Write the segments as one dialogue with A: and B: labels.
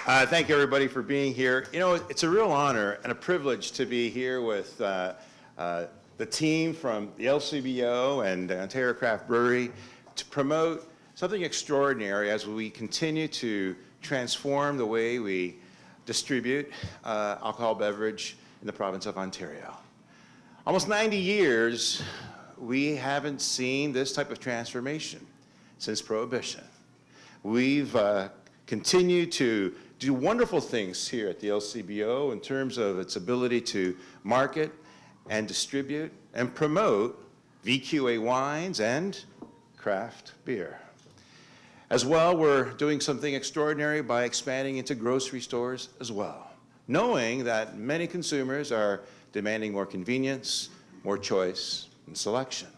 A: Thank you, everybody, for being here. You know, it's a real honor and a privilege to be here with the team from the LCBO and Ontario Craft Brewery to promote something extraordinary as we continue to transform the way we distribute alcohol beverage in the province of Ontario. Almost 90 years, we haven't seen this type of transformation since Prohibition. We've continued to do wonderful things here at the LCBO in terms of its ability to market and distribute and promote VQA wines and craft beer. As well, we're doing something extraordinary by expanding into grocery stores as well, knowing that many consumers are demanding more convenience, more choice, and selection.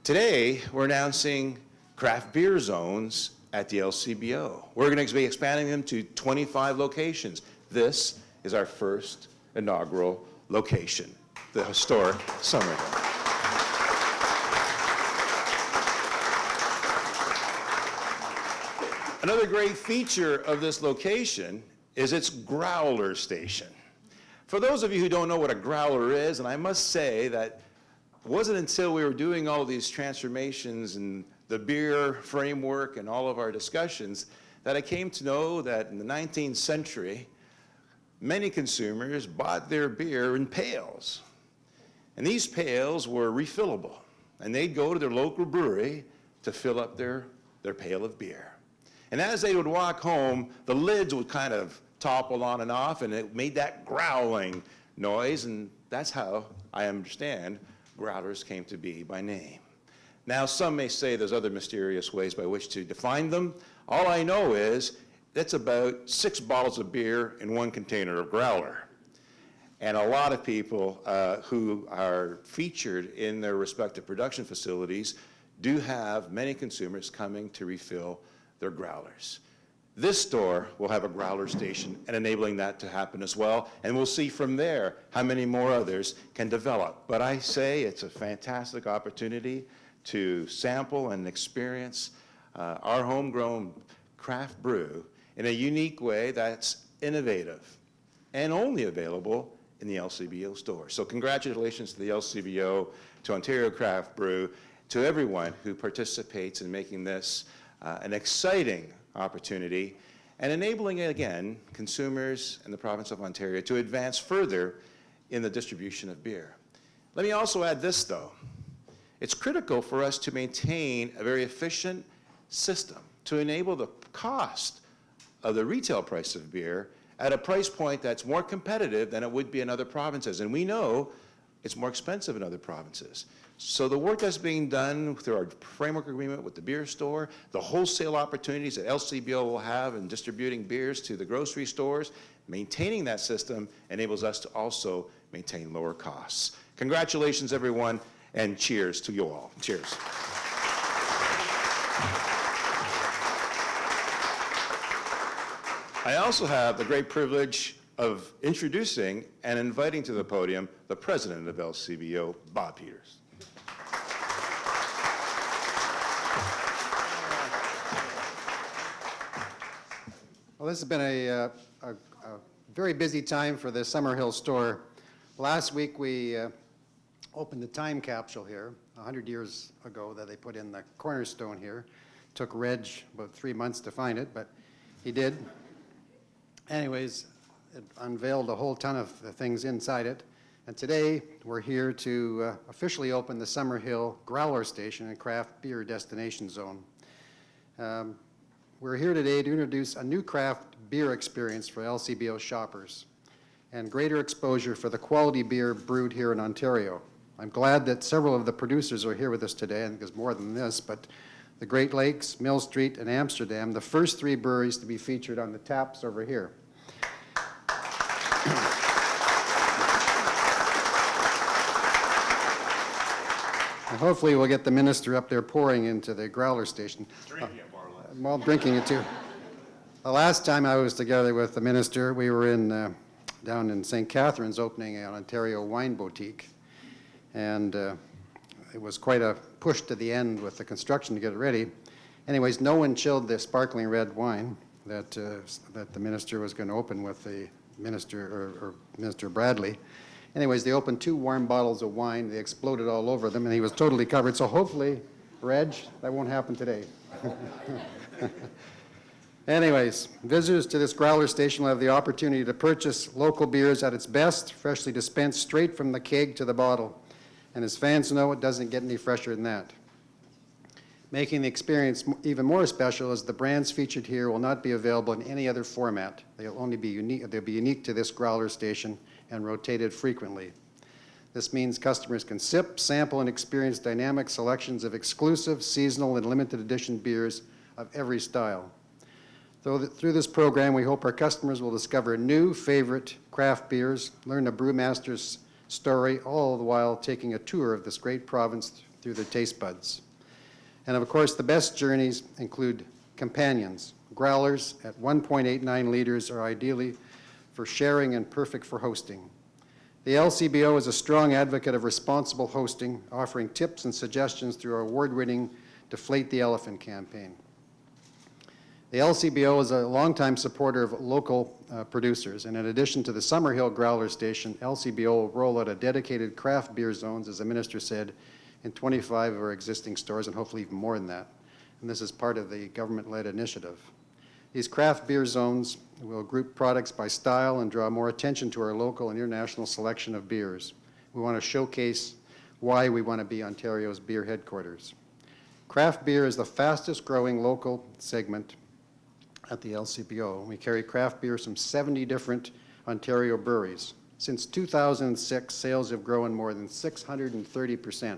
A: Today, we're announcing craft beer zones at the LCBO. We're going to be expanding them to 25 locations. This is our first inaugural location, the historic Summerhill. Another great feature of this location is its growler station. For those of you who don't know what a growler is, and I must say that it wasn't until we were doing all of these transformations and the beer framework and all of our discussions that I came to know that in the 19th century, many consumers bought their beer in pails. And these pails were refillable. And they'd go to their local brewery to fill up their pail of beer. And as they would walk home, the lids would kind of topple on and off, and it made that growling noise, and that's how I understand growlers came to be by name. Now, some may say there's other mysterious ways by which to define them. All I know is that's about 6 bottles of beer in one container of growler. And a lot of people who are featured in their respective production facilities do have many consumers coming to refill their growlers. This store will have a growler station and enabling that to happen as well. And we'll see from there how many more others can develop. But I say it's a fantastic opportunity to sample and experience our homegrown craft brew in a unique way that's innovative and only available in the LCBO store. So congratulations to the LCBO, to Ontario Craft Brew, to everyone who participates in making this an exciting opportunity and enabling, again, consumers in the province of Ontario to advance further in the distribution of beer. Let me also add this, though. It's critical for us to maintain a very efficient system to enable the cost of the retail price of beer at a price point that's more competitive than it would be in other provinces. And we know it's more expensive in other provinces. So the work that's being done through our framework agreement with the beer store, the wholesale opportunities that LCBO will have in distributing beers to the grocery stores, maintaining that system enables us to also maintain lower costs. Congratulations, everyone. And cheers to you all. Cheers. I also have the great privilege of introducing and inviting to the podium the president of LCBO, Bob Peters.
B: Well, this has been a very busy time for the Summerhill store. Last week we opened the time capsule here, 100 years ago, that they put in the cornerstone here. Took Reg about 3 months to find it, but he did. Anyways, it unveiled a whole ton of things inside it. And today, we're here to officially open the Summerhill Growler Station and Craft Beer Destination Zone. We're here today to introduce a new craft beer experience for LCBO shoppers and greater exposure for the quality beer brewed here in Ontario. I'm glad that several of the producers are here with us today, and there's more than this, but the Great Lakes, Mill Street, and Amsterdam, the first 3 breweries to be featured on the taps over here. And hopefully we'll get the minister up there pouring into the growler station.
A: Drinking it, more or less.
B: Well, drinking it too. The last time I was together with the minister, we were down in St. Catharines opening an Ontario wine boutique. And it was quite a push to the end with the construction to get it ready. Anyways, no one chilled the sparkling red wine. that the minister was going to open with the minister, or Minister Bradley. Anyways, they opened 2 warm bottles of wine. They exploded all over them, and he was totally covered. So hopefully, Reg, that won't happen today. Anyways, visitors to this growler station will have the opportunity to purchase local beers at its best, freshly dispensed straight from the keg to the bottle. And as fans know, it doesn't get any fresher than that. Making the experience even more special is the brands featured here will not be available in any other format. They'll only be unique, they'll be unique to this growler station and rotated frequently. This means customers can sip, sample, and experience dynamic selections of exclusive, seasonal, and limited edition beers of every style. Through this program, we hope our customers will discover new favorite craft beers, learn a brewmaster's story, all the while taking a tour of this great province through their taste buds. And of course, the best journeys include companions. Growlers at 1.89 liters are ideally for sharing and perfect for hosting. The LCBO is a strong advocate of responsible hosting, offering tips and suggestions through our award-winning Deflate the Elephant campaign. The LCBO is a longtime supporter of local producers, and in addition to the Summerhill Growler Station, LCBO will roll out a dedicated craft beer zones, as the minister said, in 25 of our existing stores, and hopefully even more than that. And this is part of the government-led initiative. These craft beer zones will group products by style and draw more attention to our local and international selection of beers. We want to showcase why we want to be Ontario's beer headquarters. Craft beer is the fastest growing local segment at the LCBO. We carry craft beers from 70 different Ontario breweries. Since 2006, sales have grown more than 630%.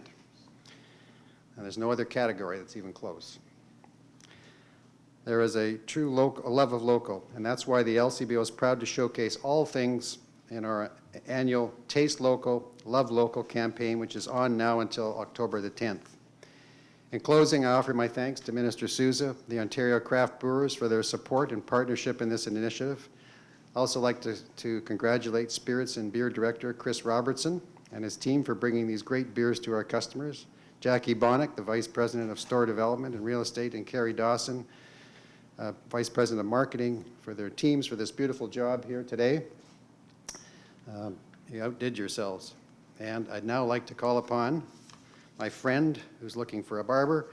B: And there's no other category that's even close. There is a true love of local, and that's why the LCBO is proud to showcase all things in our annual Taste Local, Love Local campaign, which is on now until October the 10th. In closing, I offer my thanks to Minister Sousa, the Ontario Craft Brewers, for their support and partnership in this initiative. I'd also like to congratulate Spirits and Beer Director Chris Robertson and his team for bringing these great beers to our customers. Jackie Bonnick, the Vice President of Store Development and Real Estate, and Carrie Dawson, Vice President of Marketing, for their teams for this beautiful job here today. You outdid yourselves. And I'd now like to call upon my friend, who's looking for a barber,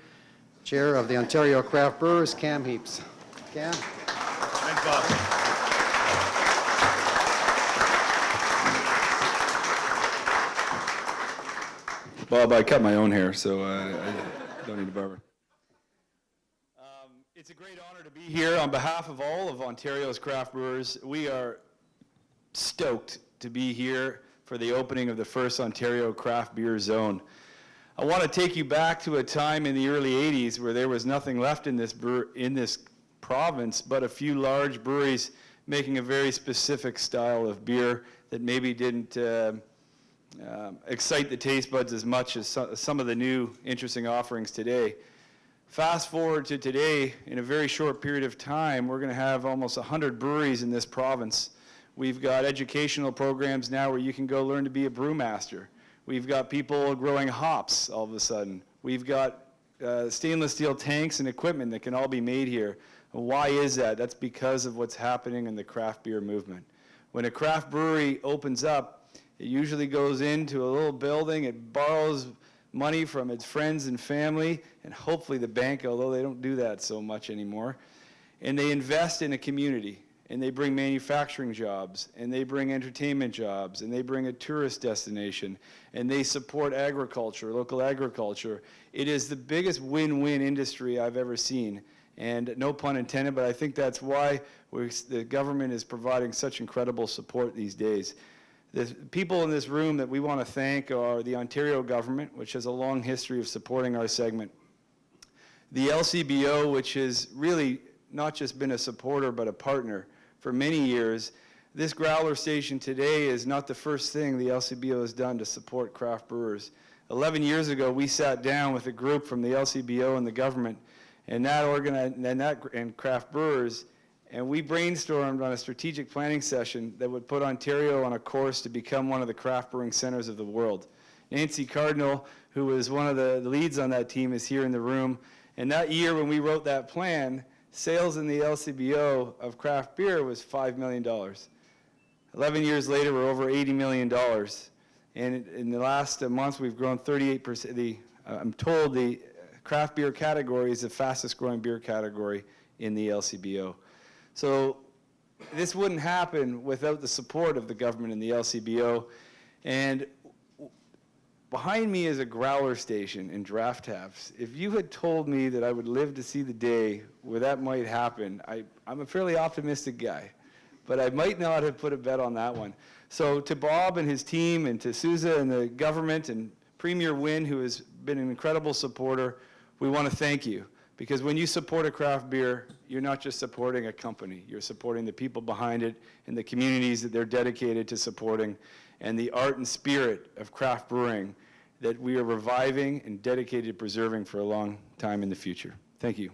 B: Chair of the Ontario Craft Brewers, Cam Heaps. Cam?
C: Thanks, Bob. Bob, I cut my own hair, so I don't need a barber. It's a great honor to be here on behalf of all of Ontario's craft brewers. We are stoked to be here for the opening of the first Ontario Craft Beer Zone. I want to take you back to a time in the early 80s where there was nothing left in this province but a few large breweries making a very specific style of beer that maybe didn't excite the taste buds as much as some of the new interesting offerings today. Fast forward to today, in a very short period of time, we're going to have almost 100 breweries in this province. We've got educational programs now where you can go learn to be a brewmaster. We've got people growing hops all of a sudden. We've got stainless steel tanks and equipment that can all be made here. And why is that? That's because of what's happening in the craft beer movement. When a craft brewery opens up, it usually goes into a little building, it borrows money from its friends and family, and hopefully the bank, although they don't do that so much anymore, and they invest in a community. And they bring manufacturing jobs, and they bring entertainment jobs, and they bring a tourist destination, and they support agriculture, local agriculture. It is the biggest win-win industry I've ever seen, and no pun intended, but I think that's why the government is providing such incredible support these days. The people in this room that we want to thank are the Ontario government, which has a long history of supporting our segment, the LCBO, which has really not just been a supporter but a partner for many years. This growler station today is not the first thing the LCBO has done to support craft brewers. 11 years ago, we sat down with a group from the LCBO and the government and craft brewers, and we brainstormed on a strategic planning session that would put Ontario on a course to become one of the craft brewing centers of the world. Nancy Cardinal, who was one of the leads on that team, is here in the room. And that year when we wrote that plan, sales in the LCBO of craft beer was $5 million. 11 years later, we're over $80 million. And in the last months, we've grown 38%. I'm told the craft beer category is the fastest growing beer category in the LCBO. So this wouldn't happen without the support of the government and the LCBO. And behind me is a growler station in draft taps. If you had told me that I would live to see the day where that might happen, I'm a fairly optimistic guy, but I might not have put a bet on that one. So to Bob and his team and to Sousa and the government and Premier Wynne, who has been an incredible supporter, we want to thank you. Because when you support a craft beer, you're not just supporting a company, you're supporting the people behind it and the communities that they're dedicated to supporting, and the art and spirit of craft brewing that we are reviving and dedicated to preserving for a long time in the future. Thank you.